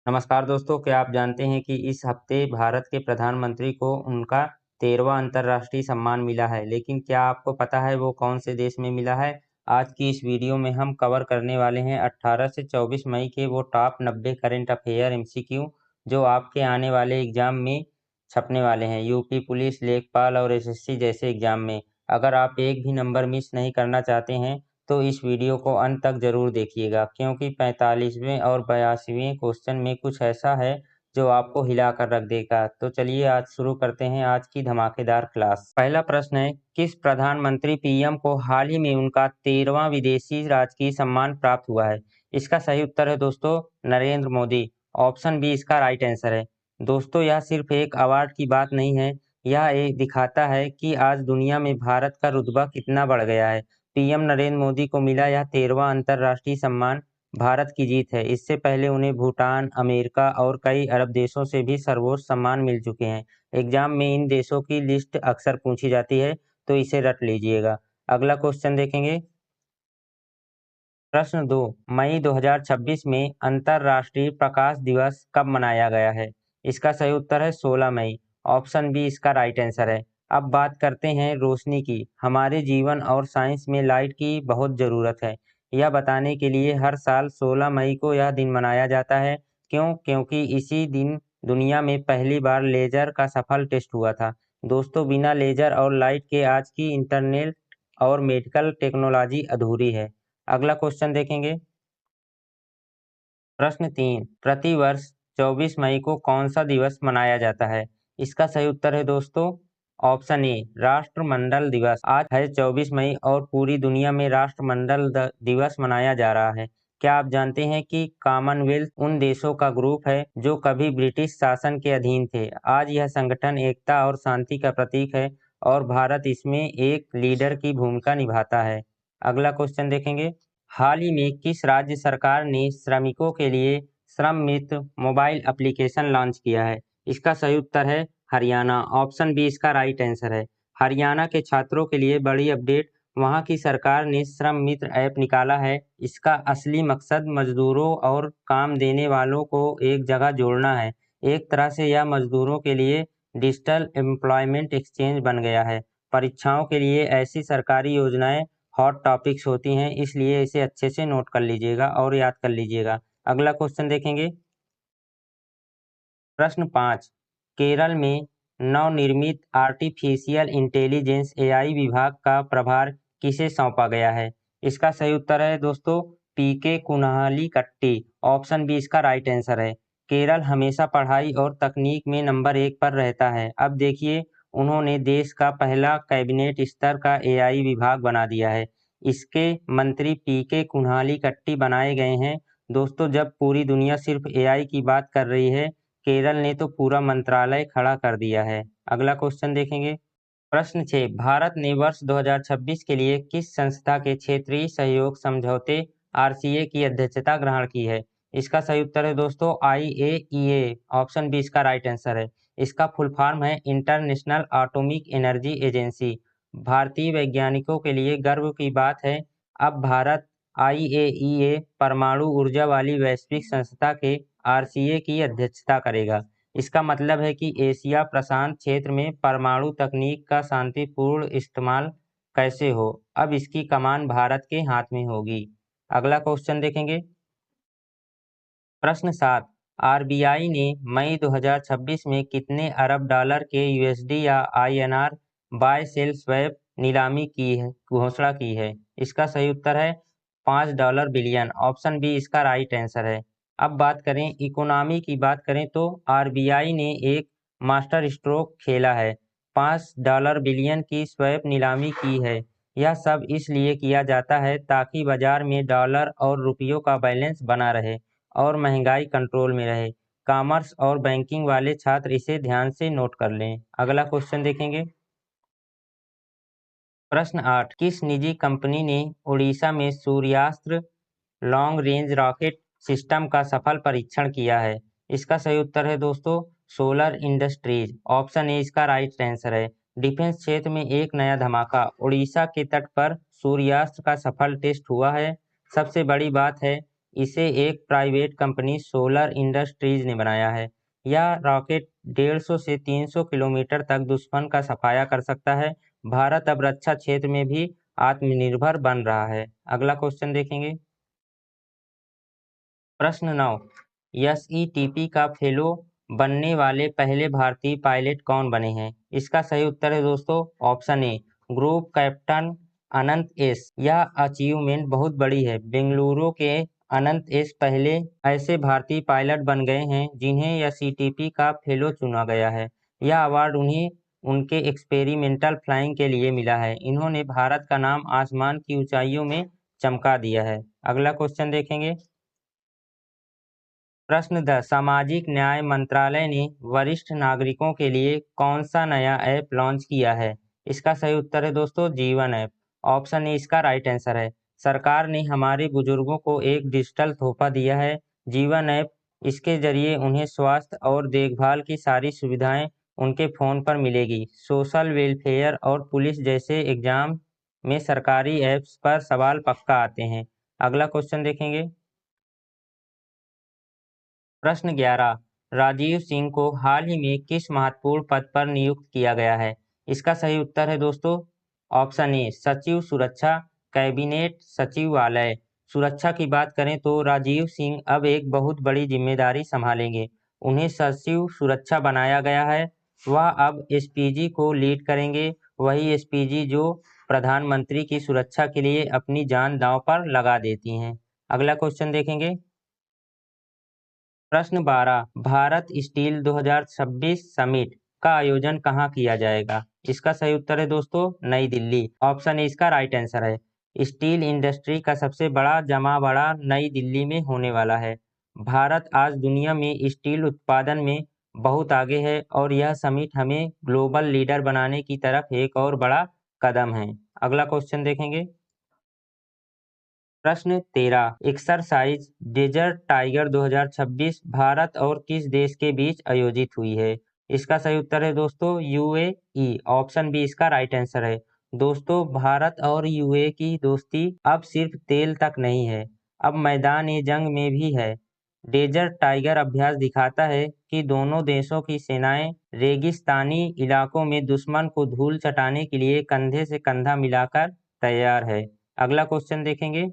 नमस्कार दोस्तों, क्या आप जानते हैं कि इस हफ्ते भारत के प्रधानमंत्री को उनका 13वां अंतर्राष्ट्रीय सम्मान मिला है। लेकिन क्या आपको पता है वो कौन से देश में मिला है? आज की इस वीडियो में हम कवर करने वाले हैं 18 से 24 मई के वो टॉप 90 करंट अफेयर एमसीक्यू जो आपके आने वाले एग्जाम में छपने वाले हैं, यूपी पुलिस, लेखपाल और एसएससी जैसे एग्जाम में। अगर आप एक भी नंबर मिस नहीं करना चाहते हैं तो इस वीडियो को अंत तक जरूर देखिएगा, क्योंकि 45वें और 82वें क्वेश्चन में कुछ ऐसा है जो आपको हिला कर रख देगा। तो चलिए आज शुरू करते हैं आज की धमाकेदार क्लास। पहला प्रश्न है, किस प्रधानमंत्री पीएम को हाल ही में उनका 13वां विदेशी राजकीय सम्मान प्राप्त हुआ है? इसका सही उत्तर है दोस्तों नरेंद्र मोदी। ऑप्शन बी इसका राइट आंसर है। दोस्तों यह सिर्फ एक अवार्ड की बात नहीं है, यह एक दिखाता है कि आज दुनिया में भारत का रुतबा कितना बढ़ गया है। पीएम नरेंद्र मोदी को मिला यह 13वां अंतर्राष्ट्रीय सम्मान भारत की जीत है। इससे पहले उन्हें भूटान, अमेरिका और कई अरब देशों से भी सर्वोच्च सम्मान मिल चुके हैं। एग्जाम में इन देशों की लिस्ट अक्सर पूछी जाती है, तो इसे रट लीजिएगा। अगला क्वेश्चन देखेंगे। प्रश्न 2, मई 2026 में अंतर्राष्ट्रीय प्रकाश दिवस कब मनाया गया है? इसका सही उत्तर है 16 मई। ऑप्शन बी इसका राइट आंसर है। अब बात करते हैं रोशनी की। हमारे जीवन और साइंस में लाइट की बहुत ज़रूरत है। यह बताने के लिए हर साल 16 मई को यह दिन मनाया जाता है। क्यों? क्योंकि इसी दिन दुनिया में पहली बार लेजर का सफल टेस्ट हुआ था। दोस्तों बिना लेजर और लाइट के आज की इंटरनेट और मेडिकल टेक्नोलॉजी अधूरी है। अगला क्वेश्चन देखेंगे। प्रश्न 3, प्रति वर्ष 24 मई को कौन सा दिवस मनाया जाता है? इसका सही उत्तर है दोस्तों ऑप्शन ए राष्ट्रमंडल दिवस। आज है 24 मई और पूरी दुनिया में राष्ट्रमंडल दिवस मनाया जा रहा है। क्या आप जानते हैं कि कॉमनवेल्थ उन देशों का ग्रुप है जो कभी ब्रिटिश शासन के अधीन थे। आज यह संगठन एकता और शांति का प्रतीक है और भारत इसमें एक लीडर की भूमिका निभाता है। अगला क्वेश्चन देखेंगे। हाल ही में किस राज्य सरकार ने श्रमिकों के लिए श्रम मित्र मोबाइल एप्लीकेशन लॉन्च किया है? इसका सही उत्तर है हरियाणा। ऑप्शन बी इसका राइट आंसर है। हरियाणा के छात्रों के लिए बड़ी अपडेट, वहां की सरकार ने श्रम मित्र ऐप निकाला है। इसका असली मकसद मजदूरों और काम देने वालों को एक जगह जोड़ना है। एक तरह से यह मजदूरों के लिए डिजिटल एम्प्लॉयमेंट एक्सचेंज बन गया है। परीक्षाओं के लिए ऐसी सरकारी योजनाएं हॉट टॉपिक्स होती हैं, इसलिए इसे अच्छे से नोट कर लीजिएगा और याद कर लीजिएगा। अगला क्वेश्चन देखेंगे। प्रश्न 5, केरल में नवनिर्मित आर्टिफिशियल इंटेलिजेंस एआई विभाग का प्रभार किसे सौंपा गया है? इसका सही उत्तर है दोस्तों पीके कुणाली कट्टी। ऑप्शन बी इसका राइट आंसर है। केरल हमेशा पढ़ाई और तकनीक में नंबर 1 पर रहता है। अब देखिए उन्होंने देश का पहला कैबिनेट स्तर का एआई विभाग बना दिया है। इसके मंत्री पीके कुणाली कट्टी बनाए गए हैं। दोस्तों जब पूरी दुनिया सिर्फ एआई की बात कर रही है, केरल ने तो पूरा मंत्रालय खड़ा कर दिया है। अगला क्वेश्चन देखेंगे। प्रश्न 6, भारत ने वर्ष 2026 के लिए किस संस्था के क्षेत्रीय सहयोग समझौते आरसीए की अध्यक्षता ग्रहण की है? इसका सही उत्तर है दोस्तों आईएईए। ऑप्शन बी इसका राइट आंसर है। इसका फुल फॉर्म है इंटरनेशनल एटॉमिक एनर्जी एजेंसी। भारतीय वैज्ञानिकों के लिए गर्व की बात है, अब भारत आईएईए परमाणु ऊर्जा वाली वैश्विक संस्था के आरसीए की अध्यक्षता करेगा। इसका मतलब है कि एशिया प्रशांत क्षेत्र में परमाणु तकनीक का शांतिपूर्ण इस्तेमाल कैसे हो, अब इसकी कमान भारत के हाथ में होगी। अगला क्वेश्चन देखेंगे। प्रश्न 7, आरबीआई ने मई 2026 में कितने अरब डॉलर के यूएसडी या आईएनआर बाय सेल स्वैप नीलामी की है घोषणा की है? इसका सही उत्तर है $5 बिलियन। ऑप्शन बी इसका राइट आंसर है। अब बात करें इकोनॉमी की, बात करें तो आरबीआई ने एक मास्टर स्ट्रोक खेला है, $5 बिलियन की स्वैप नीलामी की है। यह सब इसलिए किया जाता है ताकि बाजार में डॉलर और रुपयों का बैलेंस बना रहे और महंगाई कंट्रोल में रहे। कॉमर्स और बैंकिंग वाले छात्र इसे ध्यान से नोट कर लें। अगला क्वेश्चन देखेंगे। प्रश्न 8, किस निजी कंपनी ने उड़ीसा में सूर्यास्त्र लॉन्ग रेंज रॉकेट सिस्टम का सफल परीक्षण किया है? इसका सही उत्तर है दोस्तों सोलर इंडस्ट्रीज। ऑप्शन ए इसका राइट आंसर है। डिफेंस क्षेत्र में एक नया धमाका, उड़ीसा के तट पर सूर्यास्त्र का सफल टेस्ट हुआ है। सबसे बड़ी बात है इसे एक प्राइवेट कंपनी सोलर इंडस्ट्रीज ने बनाया है। यह रॉकेट 150 से 300 किलोमीटर तक दुश्मन का सफाया कर सकता है। भारत अब रक्षा क्षेत्र में भी आत्मनिर्भर बन रहा है। अगला क्वेश्चन देखेंगे। प्रश्न 9, एसईटीपी का फेलो बनने वाले पहले भारतीय पायलट कौन बने हैं? इसका सही उत्तर है दोस्तों option A, group captain Anant S. यह अचीवमेंट बहुत बड़ी है। बेंगलुरु के अनंत एस पहले ऐसे भारतीय पायलट बन गए हैं जिन्हें एसईटीपी का फेलो चुना गया है। यह अवार्ड उन्हें उनके एक्सपेरिमेंटल फ्लाइंग के लिए मिला है। इन्होंने भारत का नाम आसमान की ऊंचाइयों में चमका दिया है। अगला क्वेश्चन देखेंगे। प्रश्न 10, सामाजिक न्याय मंत्रालय ने वरिष्ठ नागरिकों के लिए कौन सा नया ऐप लॉन्च किया है? इसका सही उत्तर है दोस्तों जीवन ऐप। ऑप्शन ए इसका राइट आंसर है। सरकार ने हमारे बुजुर्गों को एक डिजिटल तोहफा दिया है, जीवन ऐप। इसके जरिए उन्हें स्वास्थ्य और देखभाल की सारी सुविधाएं उनके फोन पर मिलेगी। सोशल वेलफेयर और पुलिस जैसे एग्जाम में सरकारी ऐप्स पर सवाल पक्का आते हैं। अगला क्वेश्चन देखेंगे। प्रश्न 11, राजीव सिंह को हाल ही में किस महत्वपूर्ण पद पर नियुक्त किया गया है? इसका सही उत्तर है दोस्तों ऑप्शन ए, सचिव सुरक्षा, कैबिनेट सचिवालय। सुरक्षा की बात करें तो राजीव सिंह अब एक बहुत बड़ी जिम्मेदारी संभालेंगे। उन्हें सचिव सुरक्षा बनाया गया है। वह अब एसपीजी को लीड करेंगे। वही एसपीजी जो प्रधानमंत्री की सुरक्षा के लिए अपनी जान दांव पर लगा देती हैं। अगला क्वेश्चन देखेंगे। प्रश्न 12, भारत स्टील 2026 समिट का आयोजन कहाँ किया जाएगा? इसका सही उत्तर है दोस्तों नई दिल्ली। ऑप्शन ए इसका राइट आंसर है। स्टील इंडस्ट्री का सबसे बड़ा जमावड़ा नई दिल्ली में होने वाला है। भारत आज दुनिया में स्टील उत्पादन में बहुत आगे है और यह समिट हमें ग्लोबल लीडर बनाने की तरफ एक और बड़ा कदम है। अगला क्वेश्चन देखेंगे। प्रश्न 13, एक्सरसाइज डेजर्ट टाइगर 2026 भारत और किस देश के बीच आयोजित हुई है? इसका सही उत्तर है दोस्तों यूएई। ऑप्शन बी इसका राइट आंसर है। दोस्तों भारत और यूएई की दोस्ती अब सिर्फ तेल तक नहीं है, अब मैदान ए जंग में भी है। डेजर्ट टाइगर अभ्यास दिखाता है कि दोनों देशों की सेनाएं रेगिस्तानी इलाकों में दुश्मन को धूल चटाने के लिए कंधे से कंधा मिलाकर तैयार है। अगला क्वेश्चन देखेंगे।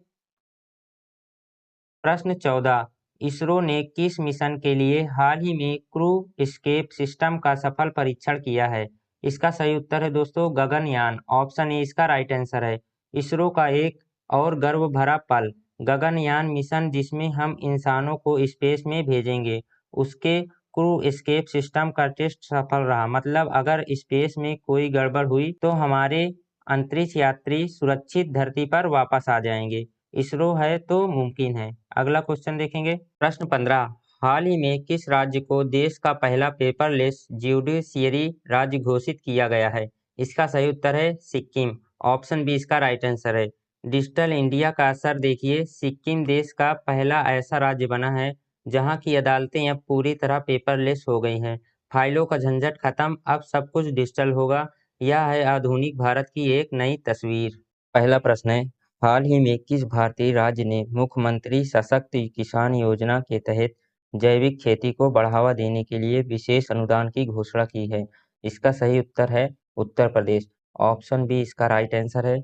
प्रश्न 14, इसरो ने किस मिशन के लिए हाल ही में क्रू एस्केप सिस्टम का सफल परीक्षण किया है? इसका सही उत्तर है दोस्तों गगनयान। ऑप्शन ए इसका राइट आंसर है। इसरो का एक और गर्व भरा पल गगनयान मिशन, जिसमें हम इंसानों को स्पेस में भेजेंगे, उसके क्रू एस्केप सिस्टम का टेस्ट सफल रहा। मतलब अगर स्पेस में कोई गड़बड़ हुई तो हमारे अंतरिक्ष यात्री सुरक्षित धरती पर वापस आ जाएंगे। इसरो है तो मुमकिन है। अगला क्वेश्चन देखेंगे। प्रश्न 15, हाल ही में किस राज्य को देश का पहला पेपरलेस ज्यूडिशियरी राज्य घोषित किया गया है? इसका सही उत्तर है सिक्किम। ऑप्शन बी इसका राइट आंसर है। डिजिटल इंडिया का असर देखिए, सिक्किम देश का पहला ऐसा राज्य बना है जहां की अदालतें अब पूरी तरह पेपरलेस हो गई हैं। फाइलों का झंझट खत्म, अब सब कुछ डिजिटल होगा। यह है आधुनिक भारत की एक नई तस्वीर। पहला प्रश्न है, हाल ही में किस भारतीय राज्य ने मुख्यमंत्री सशक्त किसान योजना के तहत जैविक खेती को बढ़ावा देने के लिए विशेष अनुदान की घोषणा की है? इसका सही उत्तर है उत्तर प्रदेश। ऑप्शन बी इसका राइट आंसर है।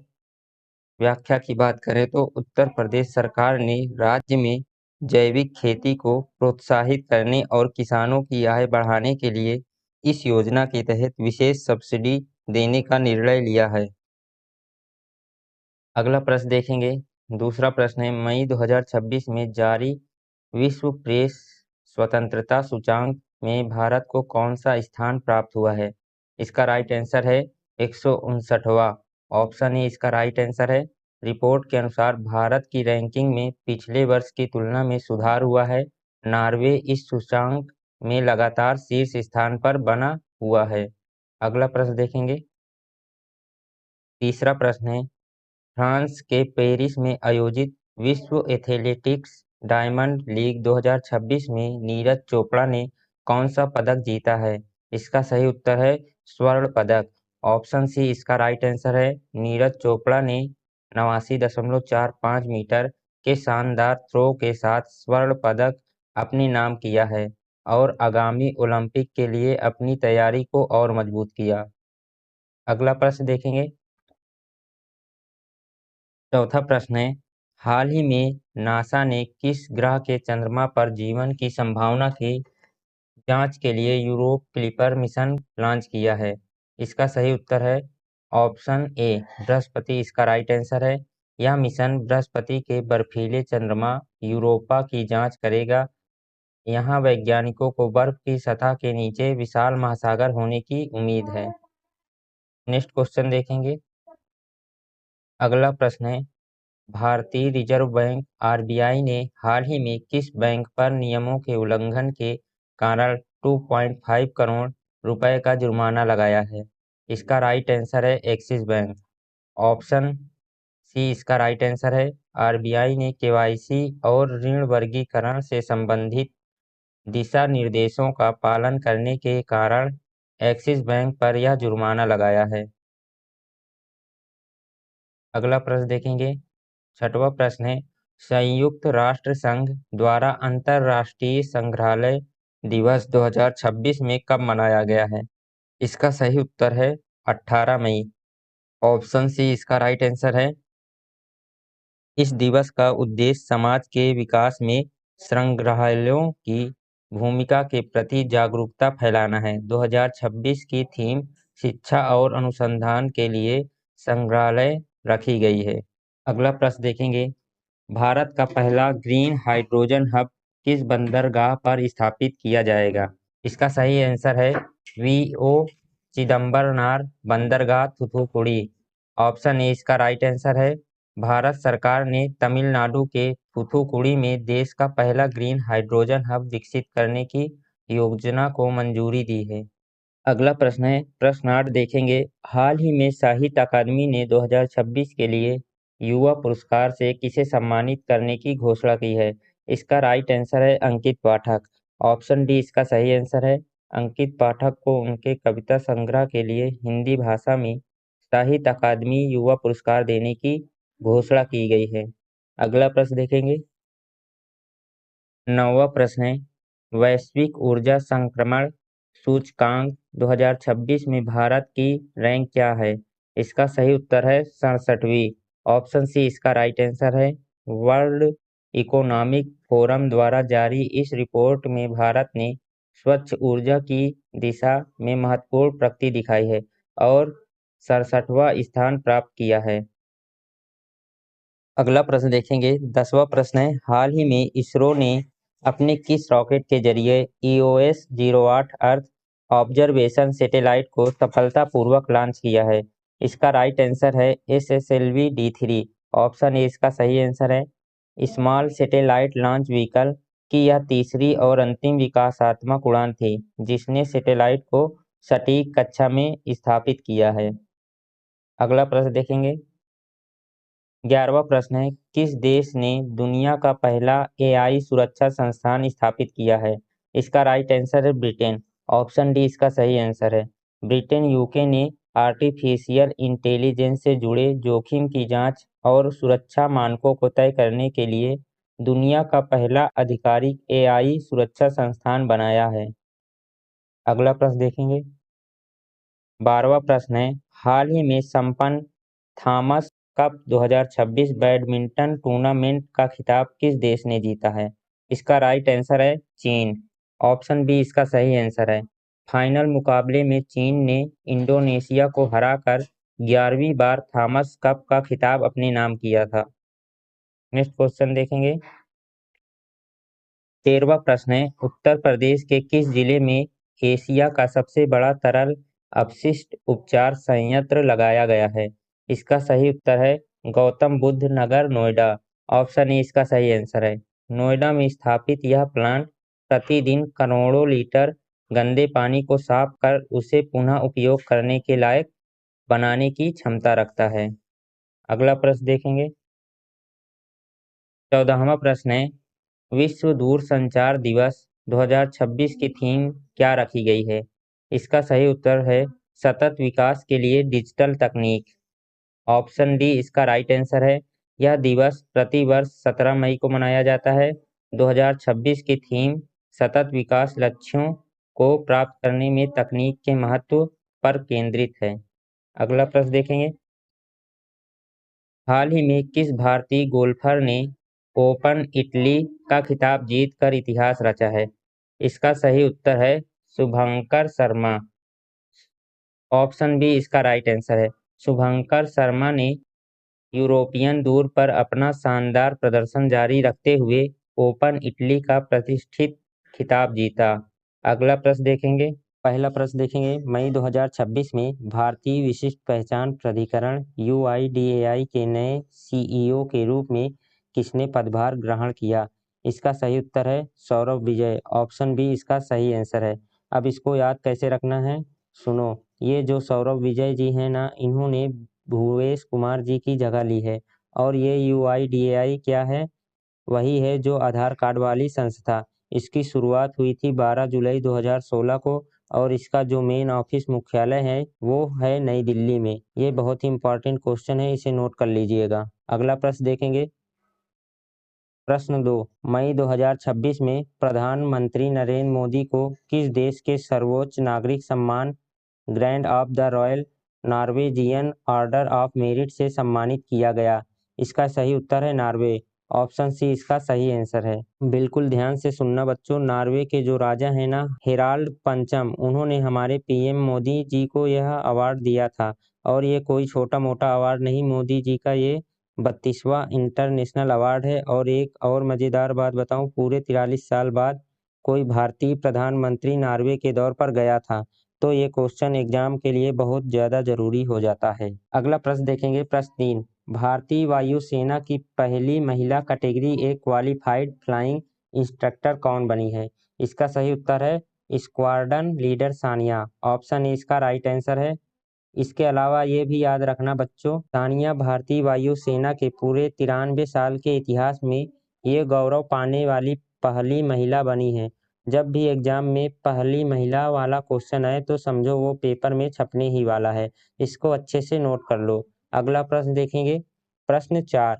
व्याख्या की बात करें तो उत्तर प्रदेश सरकार ने राज्य में जैविक खेती को प्रोत्साहित करने और किसानों की आय बढ़ाने के लिए इस योजना के तहत विशेष सब्सिडी देने का निर्णय लिया है। अगला प्रश्न देखेंगे। दूसरा प्रश्न है, मई 2026 में जारी विश्व प्रेस स्वतंत्रता सूचांक में भारत को कौन सा स्थान प्राप्त हुआ है? इसका राइट आंसर है 159वां। ऑप्शन ए इसका राइट आंसर है। रिपोर्ट के अनुसार भारत की रैंकिंग में पिछले वर्ष की तुलना में सुधार हुआ है। नॉर्वे इस सूचांक में लगातार शीर्ष स्थान पर बना हुआ है। अगला प्रश्न देखेंगे। तीसरा प्रश्न है, फ्रांस के पेरिस में आयोजित विश्व एथलेटिक्स डायमंड लीग 2026 में नीरज चोपड़ा ने कौन सा पदक जीता है? इसका सही उत्तर है स्वर्ण पदक। ऑप्शन सी इसका राइट आंसर है। नीरज चोपड़ा ने 89.45 मीटर के शानदार थ्रो के साथ स्वर्ण पदक अपने नाम किया है और आगामी ओलंपिक के लिए अपनी तैयारी को और मजबूत किया। अगला प्रश्न देखेंगे। चौथा प्रश्न है, हाल ही में नासा ने किस ग्रह के चंद्रमा पर जीवन की संभावना की जांच के लिए यूरोप क्लिपर मिशन लॉन्च किया है? इसका सही उत्तर है ऑप्शन ए बृहस्पति। इसका राइट आंसर है। यह मिशन बृहस्पति के बर्फीले चंद्रमा यूरोपा की जांच करेगा। यहाँ वैज्ञानिकों को बर्फ की सतह के नीचे विशाल महासागर होने की उम्मीद है। नेक्स्ट क्वेश्चन देखेंगे। अगला प्रश्न है, भारतीय रिजर्व बैंक आरबीआई ने हाल ही में किस बैंक पर नियमों के उल्लंघन के कारण 2.5 करोड़ रुपए का जुर्माना लगाया है? इसका राइट आंसर है एक्सिस बैंक। ऑप्शन सी इसका राइट आंसर है। आरबीआई ने केवाईसी और ऋण वर्गीकरण से संबंधित दिशा निर्देशों का पालन करने के कारण एक्सिस बैंक पर यह जुर्माना लगाया है। अगला प्रश्न देखेंगे। छठवां प्रश्न है, संयुक्त राष्ट्र संघ द्वारा अंतर्राष्ट्रीय संग्रहालय दिवस 2026 में कब मनाया गया है? इसका सही उत्तर है 18 मई। ऑप्शन सी इसका राइट आंसर है। इस दिवस का उद्देश्य समाज के विकास में संग्रहालयों की भूमिका के प्रति जागरूकता फैलाना है। 2026 की थीम शिक्षा और अनुसंधान के लिए संग्रहालय रखी गई है। अगला प्रश्न देखेंगे। भारत का पहला ग्रीन हाइड्रोजन हब किस बंदरगाह पर स्थापित किया जाएगा? इसका सही आंसर है वीओ चिदम्बरनार बंदरगाह थूथुकुडी। ऑप्शन ए इसका राइट आंसर है। भारत सरकार ने तमिलनाडु के थूथुकुडी में देश का पहला ग्रीन हाइड्रोजन हब विकसित करने की योजना को मंजूरी दी है। अगला प्रश्न है, प्रश्न 8 देखेंगे। हाल ही में साहित्य अकादमी ने 2026 के लिए युवा पुरस्कार से किसे सम्मानित करने की घोषणा की है? इसका राइट आंसर है अंकित पाठक। ऑप्शन डी इसका सही आंसर है। अंकित पाठक को उनके कविता संग्रह के लिए हिंदी भाषा में साहित्य अकादमी युवा पुरस्कार देने की घोषणा की गई है। अगला प्रश्न देखेंगे। 9वां प्रश्न है, वैश्विक ऊर्जा संक्रमण सूचकांक 2026 में भारत की रैंक क्या है? इसका सही उत्तर है 67वीं। ऑप्शन सी इसका राइट आंसर है। वर्ल्ड इकोनॉमिक फोरम द्वारा जारी इस रिपोर्ट में भारत ने स्वच्छ ऊर्जा की दिशा में महत्वपूर्ण प्रगति दिखाई है और 67वां स्थान प्राप्त किया है। अगला प्रश्न देखेंगे। 10वां प्रश्न है, हाल ही में इसरो ने अपने किस रॉकेट के जरिए EOS 08 अर्थ ऑब्जर्वेशन सैटेलाइट को सफलतापूर्वक लॉन्च किया है? इसका राइट आंसर है SSLV D3। ऑप्शन ए इसका सही आंसर है। स्मॉल सैटेलाइट लॉन्च व्हीकल की यह तीसरी और अंतिम विकासात्मक उड़ान थी जिसने सैटेलाइट को सटीक कक्षा में स्थापित किया है। अगला प्रश्न देखेंगे। 11वां प्रश्न है, किस देश ने दुनिया का पहला AI सुरक्षा संस्थान स्थापित किया है? इसका राइट आंसर है ब्रिटेन। ऑप्शन डी इसका सही आंसर है। ब्रिटेन यूके ने आर्टिफिशियल इंटेलिजेंस से जुड़े जोखिम की जांच और सुरक्षा मानकों को तय करने के लिए दुनिया का पहला आधिकारिक AI सुरक्षा संस्थान बनाया है। अगला प्रश्न देखेंगे। 12वां प्रश्न है, हाल ही में संपन्न थॉमस कप 2026 बैडमिंटन टूर्नामेंट का खिताब किस देश ने जीता है? इसका राइट आंसर है चीन। ऑप्शन बी इसका सही आंसर है। फाइनल मुकाबले में चीन ने इंडोनेशिया को हराकर 11वीं बार थॉमस कप का खिताब अपने नाम किया था। नेक्स्ट क्वेश्चन देखेंगे। 13वां प्रश्न है, उत्तर प्रदेश के किस जिले में एशिया का सबसे बड़ा तरल अपशिष्ट उपचार संयंत्र लगाया गया है? इसका सही उत्तर है गौतम बुद्ध नगर नोएडा। ऑप्शन ए इसका सही आंसर है। नोएडा में स्थापित यह प्लांट प्रतिदिन करोड़ों लीटर गंदे पानी को साफ कर उसे पुनः उपयोग करने के लायक बनाने की क्षमता रखता है। अगला प्रश्न देखेंगे। 14वां प्रश्न है, विश्व दूरसंचार दिवस 2026 की थीम क्या रखी गई है? इसका सही उत्तर है सतत विकास के लिए डिजिटल तकनीक। ऑप्शन डी इसका राइट आंसर है। यह दिवस प्रतिवर्ष 17 मई को मनाया जाता है। 2026 की थीम सतत विकास लक्ष्यों को प्राप्त करने में तकनीक के महत्व पर केंद्रित है। अगला प्रश्न देखेंगे, हाल ही में किस भारतीय गोल्फर ने ओपन इटली का खिताब जीतकर इतिहास रचा है? इसका सही उत्तर है शुभंकर शर्मा। ऑप्शन बी इसका राइट आंसर है। शुभंकर शर्मा ने यूरोपियन दूर पर अपना शानदार प्रदर्शन जारी रखते हुए ओपन इटली का प्रतिष्ठित खिताब जीता। अगला प्रश्न देखेंगे, पहला प्रश्न देखेंगे, मई 2026 में भारतीय विशिष्ट पहचान प्राधिकरण UIDAI के नए CEO के रूप में किसने पदभार ग्रहण किया? इसका सही उत्तर है सौरभ विजय। ऑप्शन बी इसका सही आंसर है। अब इसको याद कैसे रखना है, सुनो। ये जो सौरभ विजय जी हैं ना, इन्होंने भूवेश कुमार जी की जगह ली है। और ये UIDAI क्या है? वही है जो आधार कार्ड वाली संस्था। इसकी शुरुआत हुई थी 12 जुलाई 2016 को और इसका जो मेन ऑफिस मुख्यालय है वो है नई दिल्ली में। ये बहुत ही इंपॉर्टेंट क्वेश्चन है, इसे नोट कर लीजिएगा। अगला प्रश्न देखेंगे, प्रश्न 2, मई 2026 में प्रधानमंत्री नरेंद्र मोदी को किस देश के सर्वोच्च नागरिक सम्मान grand of the royal Norwegian order of merit से सम्मानित किया गया? इसका सही उत्तर है नॉर्वे। ऑप्शन सी इसका सही आंसर है। बिल्कुल ध्यान से सुनना बच्चों, नॉर्वे के जो राजा हैं ना, हेराल्ड पंचम, उन्होंने हमारे PM मोदी जी को यह अवार्ड दिया था। और ये कोई छोटा मोटा अवार्ड नहीं, मोदी जी का ये 32वां इंटरनेशनल अवार्ड है। और एक और मज़ेदार बात बताऊं, पूरे 43 साल बाद कोई भारतीय प्रधानमंत्री नॉर्वे के दौर पर गया था। तो ये क्वेश्चन एग्जाम के लिए बहुत ज़्यादा जरूरी हो जाता है। अगला प्रश्न देखेंगे, प्रश्न 3, भारतीय वायुसेना की पहली महिला category A qualified flying instructor कौन बनी है? इसका सही उत्तर है squadron leader Sania. Option A इसका राइट आंसर है। इसके अलावा ये भी याद रखना बच्चों, सानिया भारतीय वायुसेना के पूरे 93 साल के इतिहास में ये गौरव पाने वाली पहली महिला बनी है। जब भी एग्जाम में पहली महिला वाला क्वेश्चन आए तो समझो वो पेपर में छपने ही वाला है। इसको अच्छे से नोट कर लो। अगला प्रश्न देखेंगे, प्रश्न 4,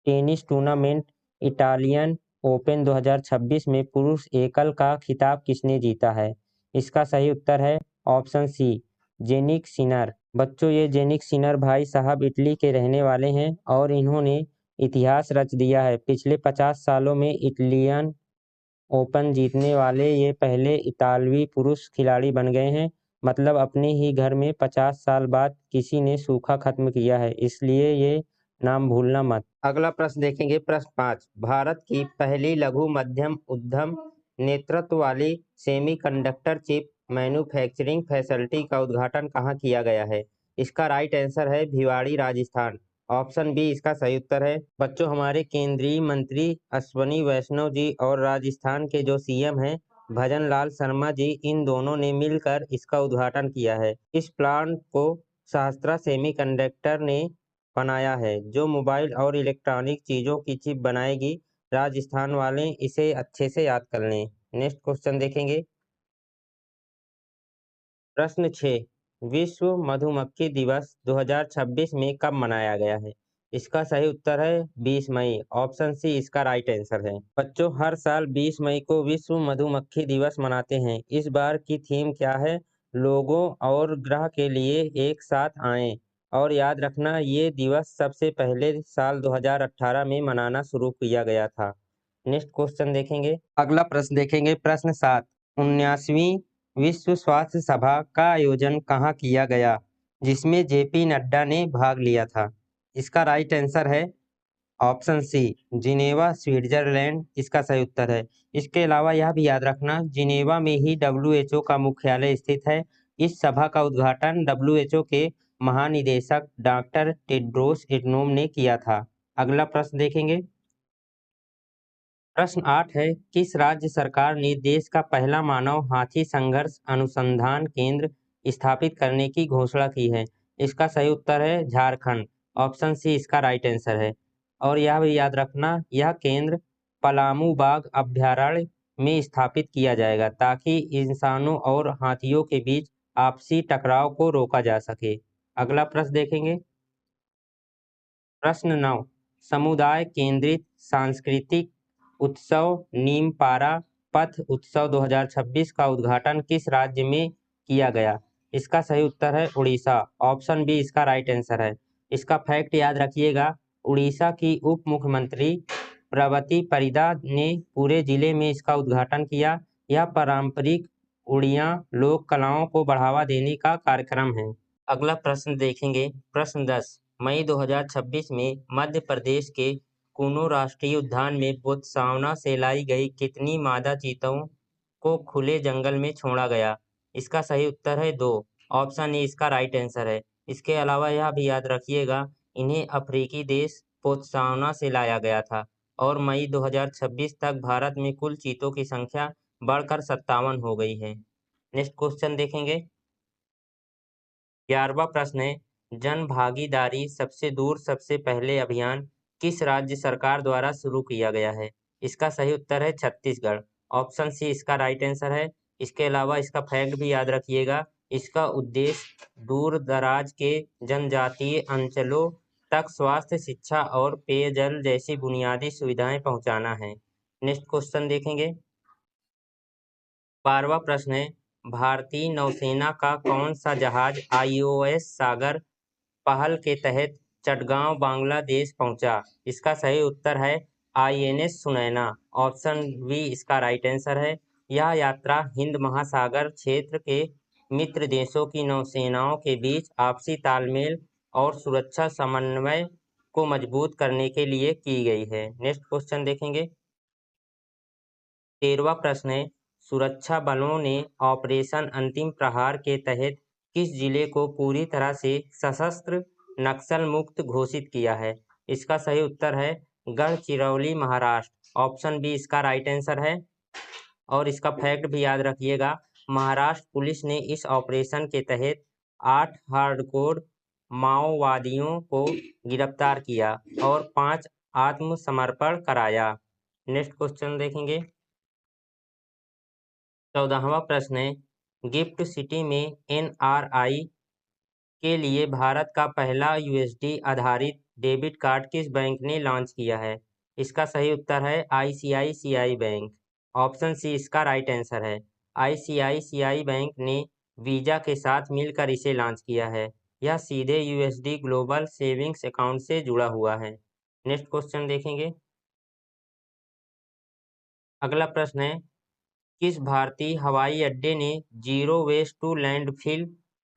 टेनिस टूर्नामेंट इटालियन ओपन 2026 में पुरुष एकल का खिताब किसने जीता है? इसका सही उत्तर है ऑप्शन सी जेनिक सिनर। बच्चों ये जेनिक सिनर भाई साहब इटली के रहने वाले हैं और इन्होंने इतिहास रच दिया है। पिछले 50 सालों में इटालियन ओपन जीतने वाले ये पहले इतालवी पुरुष खिलाड़ी बन गए हैं। मतलब अपने ही घर में 50 साल बाद किसी ने सूखा खत्म किया है, इसलिए ये नाम भूलना मत। अगला प्रश्न देखेंगे, प्रश्न 5, भारत की पहली लघु मध्यम उद्यम नेतृत्व वाली सेमीकंडक्टर चिप मैन्युफैक्चरिंग फैसिलिटी का उद्घाटन कहाँ किया गया है? इसका राइट आंसर है भिवाड़ी राजस्थान। ऑप्शन बी इसका सही उत्तर है। बच्चों हमारे केंद्रीय मंत्री अश्वनी वैष्णव जी और राजस्थान के जो CM हैं भजन लाल शर्मा जी, इन दोनों ने मिलकर इसका उद्घाटन किया है। इस प्लांट को सहस्त्रा सेमीकंडक्टर ने बनाया है जो मोबाइल और इलेक्ट्रॉनिक चीजों की चिप बनाएगी। राजस्थान वाले इसे अच्छे से याद कर लें। नेक्स्ट क्वेश्चन देखेंगे, प्रश्न 6, विश्व मधुमक्खी दिवस 2026 में कब मनाया गया है? इसका सही उत्तर है 20 मई। ऑप्शन सी इसका राइट आंसर है। बच्चों हर साल 20 मई को विश्व मधुमक्खी दिवस मनाते हैं। इस बार की थीम क्या है? लोगों और ग्रह के लिए एक साथ आएं। और याद रखना ये दिवस सबसे पहले साल 2018 में मनाना शुरू किया गया था। नेक्स्ट क्वेश्चन देखेंगे, अगला प्रश्न देखेंगे, प्रश्न 7, 79वीं विश्व स्वास्थ्य सभा का आयोजन कहाँ किया गया जिसमें JP नड्डा ने भाग लिया था? इसका राइट आंसर है ऑप्शन सी जिनेवा स्विट्जरलैंड। इसका सही उत्तर है। इसके अलावा यह भी याद रखना जिनेवा में ही WHO का मुख्यालय स्थित है। इस सभा का उद्घाटन WHO के महानिदेशक डॉक्टर टेड्रोस एडनोम ने किया था। अगला प्रश्न देखेंगे, प्रश्न 8 है, किस राज्य सरकार ने देश का पहला मानव हाथी संघर्ष अनुसंधान केंद्र स्थापित करने की घोषणा की है? इसका सही उत्तर है झारखंड। ऑप्शन सी इसका राइट आंसर है। और यह भी याद रखना यह केंद्र पलामू बाघ अभयारण्य में स्थापित किया जाएगा ताकि इंसानों और हाथियों के बीच आपसी टकराव को रोका जा सके। अगला प्रश्न देखेंगे, प्रश्न 9, समुदाय केंद्रित सांस्कृतिक उत्सव नीमपारा पथ उत्सव 2026 का उद्घाटन किस राज्य में किया गया? इसका सही उत्तर है उड़ीसा। ऑप्शन बी इसका राइट आंसर है। इसका फैक्ट याद रखिएगा, उड़ीसा की उप मुख्यमंत्री प्रवती परिदा ने पूरे जिले में इसका उद्घाटन किया। यह पारंपरिक उड़िया लोक कलाओं को बढ़ावा देने का कार्यक्रम है। अगला प्रश्न देखेंगे, प्रश्न 10, मई 2026 में मध्य प्रदेश के कूनो राष्ट्रीय उद्यान में बोत्सवाना से लाई गई कितनी मादा चीतों को खुले जंगल में छोड़ा गया? इसका सही उत्तर है 2। ऑप्शन ए इसका राइट आंसर है। इसके अलावा यह भी याद रखिएगा, इन्हें अफ्रीकी देश बोत्सवाना से लाया गया था और मई 2026 तक भारत में कुल चीतों की संख्या बढ़कर 57 हो गई है। नेक्स्ट क्वेश्चन देखेंगे, 11वां प्रश्न है, जन भागीदारी सबसे दूर सबसे पहले अभियान किस राज्य सरकार द्वारा शुरू किया गया है? इसका सही उत्तर है छत्तीसगढ़। ऑप्शन सी इसका राइट आंसर है। इसके अलावा इसका फैक्ट भी याद रखिएगा, इसका उद्देश्य दूर दराज के जनजातीय अंचलों तक स्वास्थ्य, शिक्षा और पेयजल जैसी बुनियादी सुविधाएं पहुंचाना है। नेक्स्ट क्वेश्चन देखेंगे, 12वां प्रश्न है, भारतीय नौसेना का कौन सा जहाज IOS सागर पहल के तहत चटगांव बांग्लादेश पहुंचा? इसका सही उत्तर है INS सुनैना। ऑप्शन बी इसका राइट आंसर है। यह यात्रा हिंद महासागर क्षेत्र के मित्र देशों की नौसेनाओं के बीच आपसी तालमेल और सुरक्षा समन्वय को मजबूत करने के लिए की गई है। नेक्स्ट क्वेश्चन देखेंगे, 13वां प्रश्न है, सुरक्षा बलों ने ऑपरेशन अंतिम प्रहार के तहत किस जिले को पूरी तरह से सशस्त्र नक्सल मुक्त घोषित किया है? इसका सही उत्तर है गढ़चिरौली महाराष्ट्र। ऑप्शन बी इसका राइट आंसर है और इसका फैक्ट भी याद रखिएगा, महाराष्ट्र पुलिस ने इस ऑपरेशन के तहत 8 हार्डकोर माओवादियों को गिरफ्तार किया और 5 आत्मसमर्पण कराया। नेक्स्ट क्वेश्चन देखेंगे, 14वां प्रश्न है, गिफ्ट सिटी में NRI के लिए भारत का पहला USD आधारित डेबिट कार्ड किस बैंक ने लॉन्च किया है? इसका सही उत्तर है ICICI बैंक। ऑप्शन सी इसका राइट आंसर है। ICICI बैंक ने वीजा के साथ मिलकर इसे लॉन्च किया है। यह सीधे USD ग्लोबल सेविंग्स अकाउंट से जुड़ा हुआ है। नेक्स्ट क्वेश्चन देखेंगे, अगला प्रश्न है, किस भारतीय हवाई अड्डे ने zero waste to landfill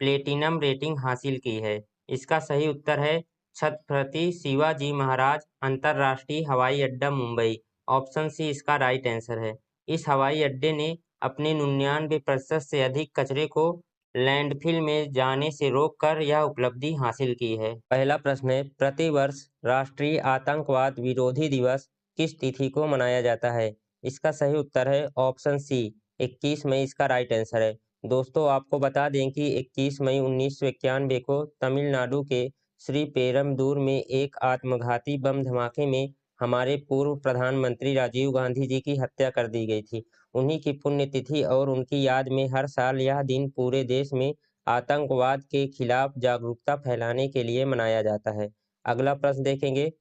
platinum rating हासिल की है? इसका सही उत्तर है छत्रपति शिवाजी महाराज अंतर्राष्ट्रीय हवाई अड्डा मुंबई। ऑप्शन सी इसका राइट आंसर है। इस हवाई अड्डे ने अपने 99% से अधिक कचरे को लैंडफिल में जाने से रोककर यह उपलब्धि हासिल की है। पहला प्रश्न है, प्रतिवर्ष राष्ट्रीय आतंकवाद विरोधी दिवस किस तिथि को मनाया जाता है? इसका सही उत्तर है ऑप्शन सी 21 मई इसका राइट आंसर है। दोस्तों आपको बता दें कि 21 मई 1991 को तमिलनाडु के श्री पेरमदूर में एक आत्मघाती बम धमाके में हमारे पूर्व प्रधानमंत्री राजीव गांधी जी की हत्या कर दी गई थी। उन्हीं की पुण्यतिथि और उनकी याद में हर साल यह दिन पूरे देश में आतंकवाद के खिलाफ जागरूकता फैलाने के लिए मनाया जाता है। अगला प्रश्न देखेंगे,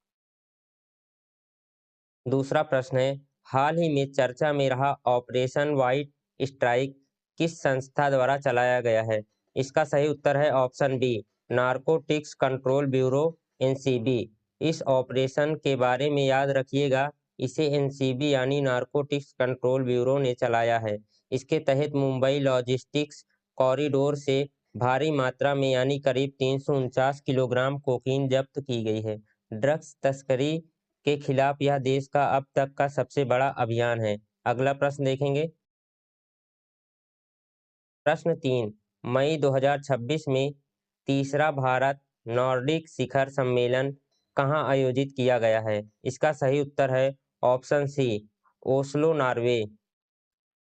दूसरा प्रश्न है, हाल ही में चर्चा में रहा ऑपरेशन व्हाइट स्ट्राइक किस संस्था द्वारा चलाया गया है? इसका सही उत्तर है option B narcotics control bureau NCB। इस ऑपरेशन के बारे में याद रखिएगा, इसे NCB यानी नारकोटिक्स कंट्रोल ब्यूरो ने चलाया है। इसके तहत मुंबई लॉजिस्टिक्स कॉरिडोर से भारी मात्रा में यानी करीब 349 किलोग्राम कोकीन जब्त की गई है। ड्रग्स तस्करी के खिलाफ यह देश का अब तक का सबसे बड़ा अभियान है। अगला प्रश्न देखेंगे, प्रश्न 3, मई 2026 में तीसरा भारत नॉर्डिक शिखर सम्मेलन कहाँ आयोजित किया गया है? इसका सही उत्तर है ऑप्शन सी ओस्लो नॉर्वे।